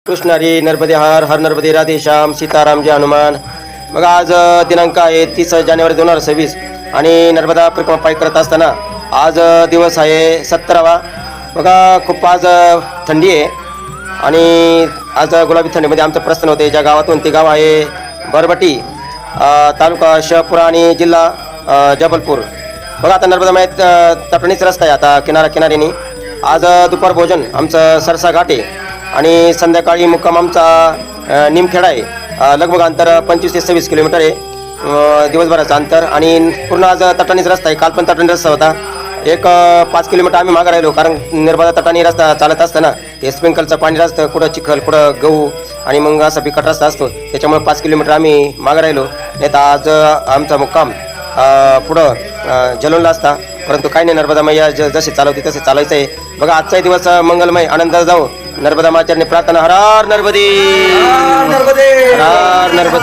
कृष्ण हरी नर्मदे हर हर नर्मदे राधे श्याम सीताराम जय हनुमान। मग आज दिनांक आहे 30 जानेवारी 2026 आणि नर्मदा परिक्रमा पायी करत असताना आज दिवस आहे 17वा। बघा खूप आज थंडी आहे आणि आज गुलाबी थंडीमध्ये आमचं प्रस्थान होते। ज्या गावातून ते गाव आहे बरबटी, तालुका शहापुरा आणि जिल्हा जबलपूर। बघा आता नर्मदा माहीत तटणीच रस्ता आहे आता किनाऱ्याने। आज दुपार भोजन आमचं सरसा घाट आहे आणि संध्याकाळी मुक्काम आमचा निमखेडा आहे। लगभग अंतर 25 ते 26 किलोमीटर आहे दिवसभराचं अंतर आणि पूर्ण आज तटानीच रस्ता आहे। काल पण तटानी रस्ता होता। एक 5 किलोमीटर आम्ही मागं राहिलो कारण नर्मदा तटानी रस्ता चालत असताना हे स्प्रिंकलचं पाणी असतं, कुठं चिखल कुठं गहू आणि मग असा बिकट रस्ता असतो, त्याच्यामुळे 5 किलोमीटर आम्ही मागं राहिलो। नाही तर आज आमचा मुक्काम पुढं जलवला असता, परंतु काही नाही, नर्मदा मैया जसे चालवते तसे चालायचं आहे। बघा आजचाही दिवस मंगलमय आनंदात जाऊ। नर्मदा माचरणी प्रार्थना, हर हर नर्मदे, हर हर नर्मदे।